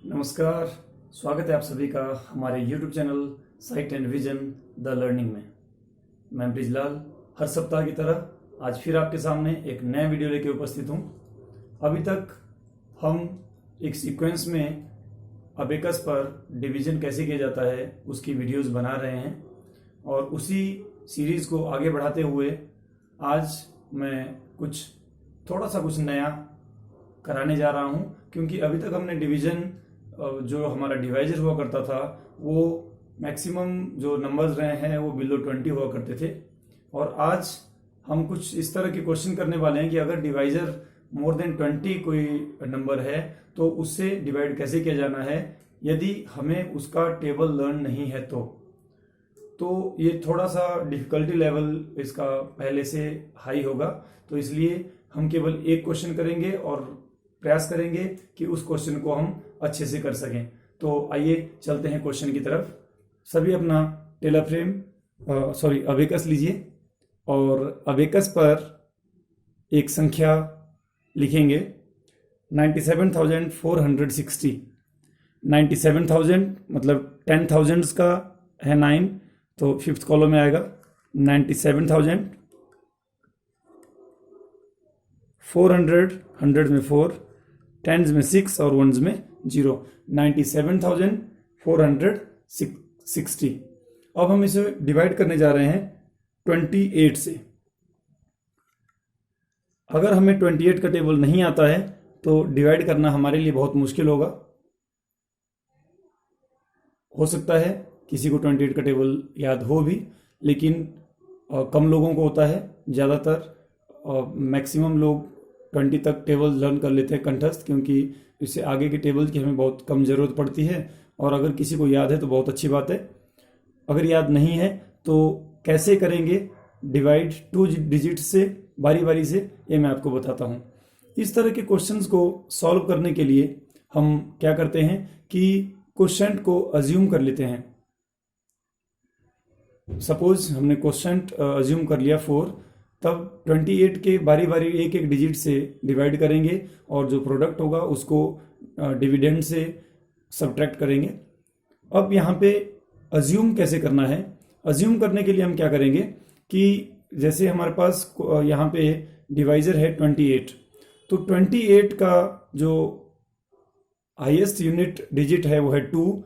नमस्कार। स्वागत है आप सभी का हमारे YouTube channel site and vision the learning में। मैं ब्रिजलाल हर सप्ताह की तरह आज फिर आपके सामने एक नया वीडियो लेके उपस्थित हूँ। अभी तक हम एक सीक्वेंस में अबेकस पर डिवीजन कैसे किया जाता है उसकी वीडियोस बना रहे हैं और उसी सीरीज को आगे बढ़ाते हुए आज मैं थोड़ा सा कुछ नया कराने जा रहा हूँ, क्योंकि अभी तक हमने डिवीजन जो हमारा डिवाइजर हुआ करता था वो मैक्सिमम जो नंबर्स रहे हैं वो बिलो 20 हुआ करते थे। और आज हम कुछ इस तरह के क्वेश्चन करने वाले हैं कि अगर डिवाइजर मोर देन 20 कोई नंबर है तो उससे डिवाइड कैसे किया जाना है यदि हमें उसका टेबल लर्न नहीं है तो ये थोड़ा सा डिफिकल्टी लेवल इसका पहले से हाई होगा। तो इसलिए हम केवल एक क्वेश्चन करेंगे और प्रयास करेंगे कि उस क्वेश्चन को हम अच्छे से कर सकें। तो आइए चलते हैं क्वेश्चन की तरफ। सभी अपना टेलर फ्रेम अबेकस लीजिए और अबेकस पर एक संख्या लिखेंगे 97,460। 97,000 मतलब 10,000 का है 9, तो फिफ्थ कॉलम में आएगा 97,000। 400 100 में 4, टेंस में 6 और वंस में 0। 97,460। अब हम इसे डिवाइड करने जा रहे हैं 28 से। अगर हमें 28 का टेबल नहीं आता है तो डिवाइड करना हमारे लिए बहुत मुश्किल होगा। हो सकता है किसी को 28 का टेबल याद हो भी, लेकिन कम लोगों को होता है। ज़्यादातर मैक्सिमम लोग 20 तक टेबल लर्न कर लेते हैं कंठस्थ, क्योंकि इससे आगे के टेबल की हमें बहुत कम ज़रूरत पड़ती है। और अगर किसी को याद है तो बहुत अच्छी बात है। अगर याद नहीं है तो कैसे करेंगे डिवाइड 2 डिजिट से बारी बारी से, ये मैं आपको बताता हूँ। इस तरह के क्वेश्चंस को सॉल्व करने के लिए हम क्या करते हैं कि क्वेश्चन को अज्यूम कर लेते हैं। सपोज हमने क्वेश्चन अज्यूम कर लिया 4, तब 28 के बारी बारी एक एक डिजिट से डिवाइड करेंगे और जो प्रोडक्ट होगा उसको डिविडेंड से सब्ट्रैक्ट करेंगे। अब यहाँ पे अज्यूम कैसे करना है? अज्यूम करने के लिए हम क्या करेंगे कि जैसे हमारे पास यहाँ पे डिवाइजर है 28, तो 28 का जो हाईएस्ट यूनिट डिजिट है वो है 2।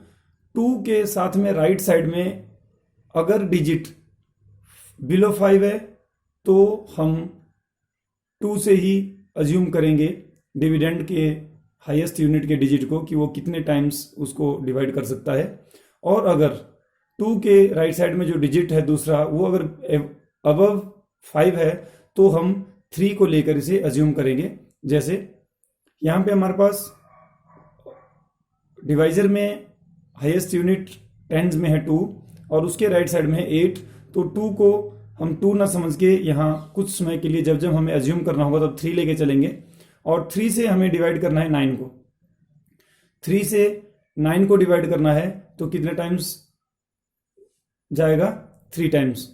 2 के साथ में राइट साइड में अगर डिजिट बिलो 5 है तो हम 2 से ही अज्यूम करेंगे डिविडेंड के हाईएस्ट यूनिट के डिजिट को कि वो कितने टाइम्स उसको डिवाइड कर सकता है। और अगर 2 के राइट साइड में जो डिजिट है दूसरा वो अगर अबव 5 है तो हम 3 को लेकर इसे अज्यूम करेंगे। जैसे यहाँ पे हमारे पास डिवाइजर में हाईएस्ट यूनिट टेंस में है 2 और उसके राइट साइड में है 8, तो 2 को हम 2 ना समझ के यहाँ कुछ समय के लिए जब हमें अज्यूम करना होगा तब 3 लेके चलेंगे। और 3 से हमें डिवाइड करना है 9 को। 3 से 9 को डिवाइड करना है तो कितने टाइम्स जाएगा? 3 टाइम्स।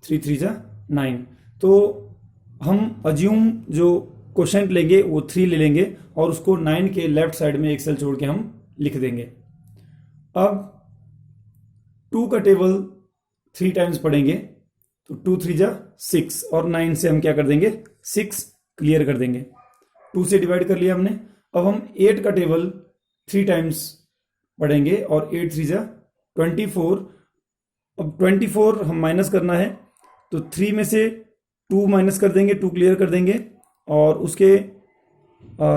3 3 जा 9। तो हम अज्यूम जो क्वेश्चन लेंगे वो 3 ले लेंगे और उसको 9 के लेफ्ट साइड में एक सेल छोड़ के हम लिख देंगे। अब 2 का टेबल 3 टाइम्स पढ़ेंगे तो 2 3 जा 6 और 9 से हम क्या कर देंगे? 6 क्लियर कर देंगे। 2 से डिवाइड कर लिया हमने। अब हम 8 का टेबल 3 टाइम्स पढ़ेंगे और 8 3 जा 24। अब 24 हम माइनस करना है तो 3 में से 2 माइनस कर देंगे, 2 क्लियर कर देंगे। और उसके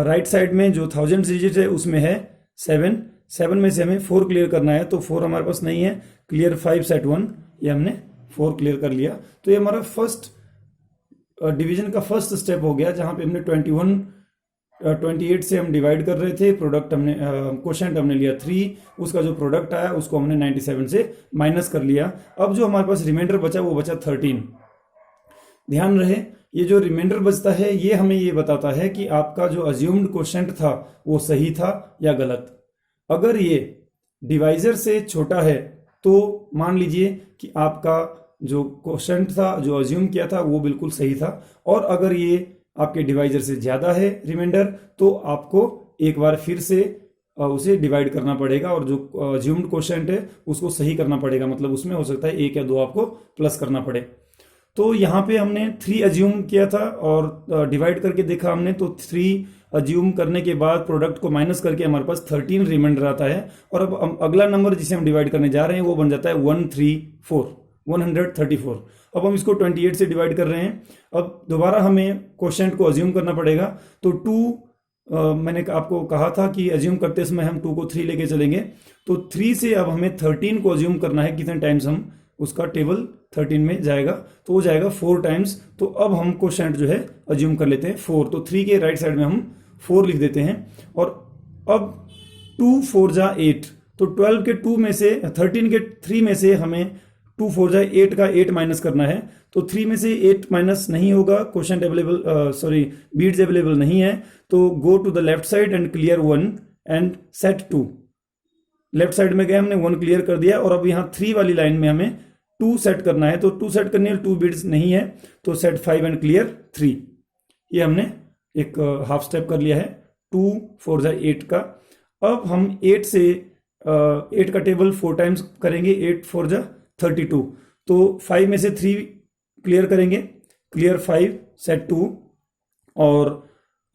राइट साइड में जो 1000 डिजिट है उसमें है 7। 7 में से हमें 4 क्लियर करना है तो 4 हमारे पास नहीं है। क्लियर 5 सेट 1, ये हमने 4 क्लियर कर लिया। तो ये हमारा फर्स्ट डिवीजन का फर्स्ट स्टेप हो गया, जहां पे हमने 28 से हम डिवाइड कर रहे थे। प्रोडक्ट हमने क्वोशंट हमने लिया 3, उसका जो प्रोडक्ट आया उसको हमने 97 से माइनस कर लिया। अब जो हमारे पास रिमाइंडर बचा वो बचा 13। ध्यान रहे ये जो रिमाइंडर बचता है ये हमें ये बताता है कि आपका जो अज्यूम्ड क्वोशंट था वो सही था या गलत। अगर ये डिवाइजर से छोटा है तो मान लीजिए कि आपका जो क्वोशंट था, जो अज्यूम किया था, वो बिल्कुल सही था। और अगर ये आपके डिवाइजर से ज्यादा है रिमाइंडर, तो आपको एक बार फिर से उसे डिवाइड करना पड़ेगा और जो अज्यूम्ड क्वोशिएंट है उसको सही करना पड़ेगा, मतलब उसमें हो सकता है 1 या 2 आपको प्लस करना पड़े। तो यहाँ पे हमने 3 अज्यूम किया था और डिवाइड करके देखा हमने, तो 3 अज्यूम करने के बाद प्रोडक्ट को माइनस करके हमारे पास 13 रिमाइंडर आता है। और अब अगला नंबर जिसे हम डिवाइड करने जा रहे हैं वो बन जाता है 134। अब हम इसको 28 से डिवाइड कर रहे हैं। अब दोबारा हमें क्वोशिएंट को अज्यूम करना पड़ेगा। तो 2 मैंने आपको कहा था कि अज्यूम करते समय हम 2 को 3 लेके चलेंगे, तो 3 से अब हमें 13 को अज्यूम करना है। कितने टाइम्स हम उसका टेबल 13 में जाएगा, तो वो जाएगा 4 टाइम्स। तो अब हम क्वोशिएंट जो है अज्यूम कर लेते हैं 4। तो 3 के राइट साइड में हम 4 लिख देते हैं। और अब 2 4 जा 8, तो 12 के 2 में से 13 के 3 में से हमें 2 4 जा 8 का 8 माइनस करना है। तो 3 में से 8 माइनस नहीं होगा, क्वोशिएंट अवेलेबल बीड्स अवेलेबल नहीं है। तो go to the left side and clear 1 and set 2। Left side में गए, हमने 1 क्लियर कर दिया। और अब यहाँ 3 वाली लाइन में हमें 2 सेट करना है। तो 2 सेट करने में 2 बीड्स नहीं है, तो सेट 5 एंड क्लियर 3। ये हमने एक हाफ स्टेप कर लिया है 2 4 जा 8 का। अब हम 8 से 8 का टेबल 4 टाइम्स करेंगे, 8 4 जा 32। तो 5 में से 3 क्लियर करेंगे, क्लियर 5 सेट 2, और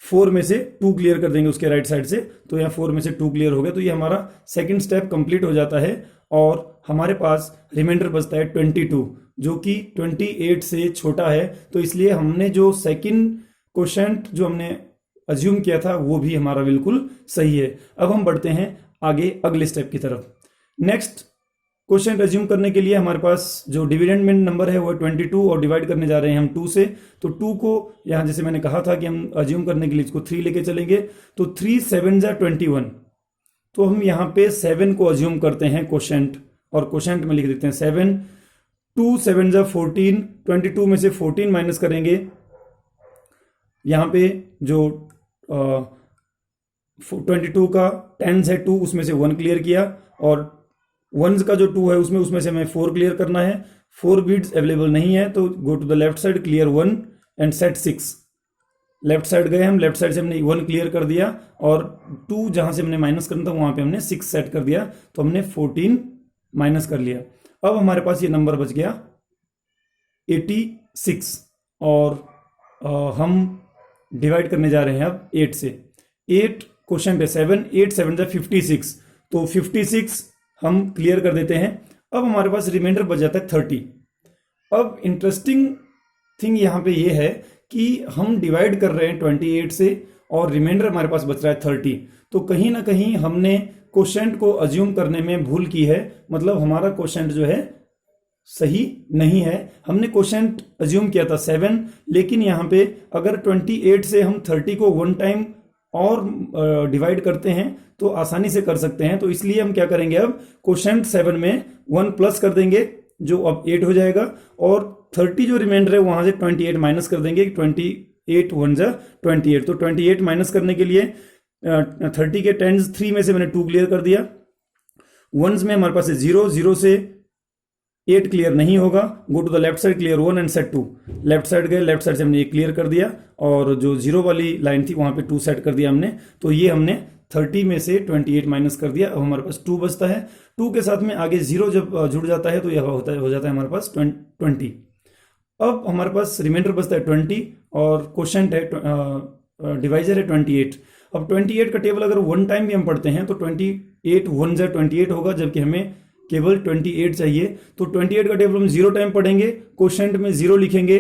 4 में से 2 क्लियर कर देंगे उसके राइट साइड से। तो यहाँ 4 में से 2 क्लियर हो गया। तो ये हमारा सेकंड स्टेप कंप्लीट हो जाता है और हमारे पास रिमाइंडर बचता है 22, जो कि 28 से छोटा है। तो इसलिए हमने जो सेकंड क्वोशिएंट जो हमने अज्यूम किया था वो भी हमारा बिल्कुल सही है। अब हम बढ़ते हैं आगे अगले स्टेप की तरफ। नेक्स्ट क्वोशिएंट अज्यूम करने के लिए हमारे पास जो डिविडेंड में नंबर है वो 22 और डिवाइड करने जा रहे हैं हम 2 से। तो 2 को यहाँ जैसे मैंने कहा था कि हम अज्यूम करने के लिए इसको 3 लेके चलेंगे। तो 3 7 जा 21। तो हम यहाँ पे 7 को अज्यूम करते हैं क्वोशिएंट, और क्वोशिएंट में लिख देते हैं 7। 2 7 जा 14, 22 में से 14 माइनस करेंगे। यहाँ पे जो 22 का 10 है 2, उसमें से 1 क्लियर किया, और 1 का जो 2 है उसमें से हमें 4 क्लियर करना है। 4 बीड्स अवेलेबल नहीं है, तो go to the left side, clear 1 and set 6। Left side गए हम, लेफ्ट साइड से हमने 1 क्लियर कर दिया, और 2 जहां से हमने माइनस करना था वहां पे हमने 6 सेट कर दिया, तो हमने 14 माइनस कर लिया। अब हमारे पास ये नंबर बच गया 86, और हम डिवाइड करने जा रहे हैं अब 8 से। 8 क्वोशिएंट है 7, 8 7 जा 56, तो 56 हम क्लियर कर देते हैं। अब हमारे पास रिमाइंडर बच जाता है 30। अब इंटरेस्टिंग थिंग यहाँ पे ये है कि हम डिवाइड कर रहे हैं 28 से और रिमाइंडर हमारे पास बच रहा है 30। तो कहीं ना कहीं हमने क्वोशिएंट को अज्यूम करने में भूल की है, मतलब हमारा क्वोशिएंट जो है सही नहीं है। हमने क्वोशिएंट अज्यूम किया था 7, लेकिन यहाँ पे अगर 28 से हम 30 को 1 टाइम और डिवाइड करते हैं तो आसानी से कर सकते हैं। तो इसलिए हम क्या करेंगे, अब क्वोशिएंट 7 में 1 प्लस कर देंगे, जो अब 8 हो जाएगा, और 30 जो रिमाइंडर है वहां से 28 माइनस कर देंगे। 28 1 जा 28, तो 28 माइनस करने के लिए 30 के 10 3 में से मैंने 2 क्लियर कर दिया। 1s में हमारे पास है 0, 0 से 8 क्लियर नहीं होगा। Go to the left side, clear 1 and set 2। Left side गए, लेफ्ट साइड से हमने 1 क्लियर कर दिया, और जो 0 वाली लाइन थी वहां पे 2 सेट कर दिया हमने। तो ये हमने 30 में से 28 माइनस कर दिया। अब हमारे पास 2 बचता है। 2 के साथ में आगे 0 जब जुड़ जाता है तो यह हो जाता है हमारे पास 20। अब हमारे पास रिमाइंडर बचता है 20, और क्वोशिएंट है डिवाइजर है 28। अब 28 का टेबल अगर 1 टाइम भी हम पढ़ते हैं तो 28 1 जा 28 होगा, जबकि हमें केवल 28 चाहिए। तो 28 का टेबल हम 0 टाइम पढ़ेंगे, क्वोशिएंट में 0 लिखेंगे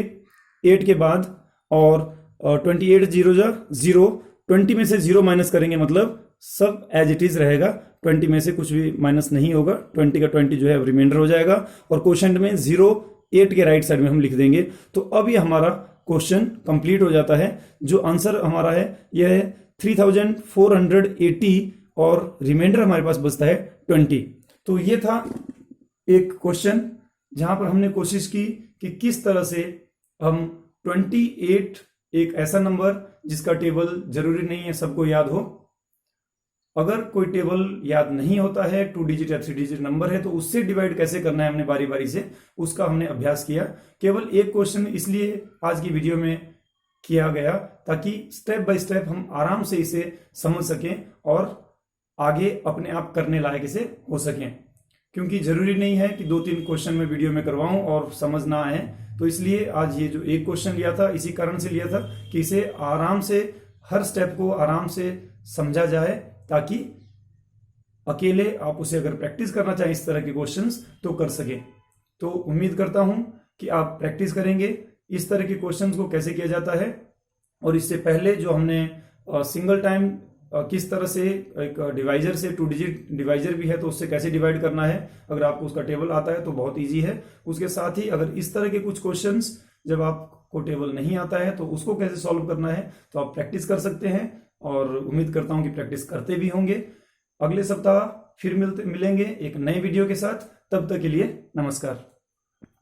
8 के बाद, और 28 0 जा 0। 20 में से 0 माइनस करेंगे, मतलब सब एज इट इज रहेगा, 20 में से कुछ भी माइनस नहीं होगा। 20 का 20 जो है रिमाइंडर हो जाएगा, और क्वोशिएंट में 0 8 के राइट साइड में हम लिख देंगे। तो अब ये हमारा क्वेश्चन कंप्लीट हो जाता है। जो आंसर हमारा है यह है 3480, और रिमाइंडर हमारे पास बचता है 20। तो ये था एक क्वेश्चन जहां पर हमने कोशिश की कि किस तरह से हम 28, एक ऐसा नंबर जिसका टेबल जरूरी नहीं है सबको याद हो, अगर कोई टेबल याद नहीं होता है, 2 डिजिट या 3 डिजिट नंबर है, तो उससे डिवाइड कैसे करना है हमने बारी बारी से उसका हमने अभ्यास किया। केवल एक क्वेश्चन इसलिए आज की वीडियो में किया गया ताकि स्टेप बाय स्टेप हम आराम से इसे समझ सकें और आगे अपने आप करने लायक इसे हो सकें। क्योंकि जरूरी नहीं है कि 2-3 क्वेश्चन मैं वीडियो में करवाऊं और समझ ना आए, तो इसलिए आज ये जो एक क्वेश्चन लिया था इसी कारण से लिया था कि इसे आराम से, हर स्टेप को आराम से समझा जाए, ताकि अकेले आप उसे अगर प्रैक्टिस करना चाहें इस तरह के क्वेश्चंस तो कर सके। तो उम्मीद करता हूं कि आप प्रैक्टिस करेंगे इस तरह के क्वेश्चंस को कैसे किया जाता है। और इससे पहले जो हमने सिंगल टाइम किस तरह से एक डिवाइजर से 2 डिजिट डिवाइजर भी है तो उससे कैसे डिवाइड करना है, अगर आपको उसका टेबल आता है तो बहुत इजी है। उसके साथ ही अगर इस तरह के कुछ क्वेश्चंस जब आपको टेबल नहीं आता है तो उसको कैसे सॉल्व करना है तो आप प्रैक्टिस कर सकते हैं, और उम्मीद करता हूं कि प्रैक्टिस करते भी होंगे। अगले सप्ताह फिर मिलेंगे एक नए वीडियो के साथ। तब तक के लिए नमस्कार।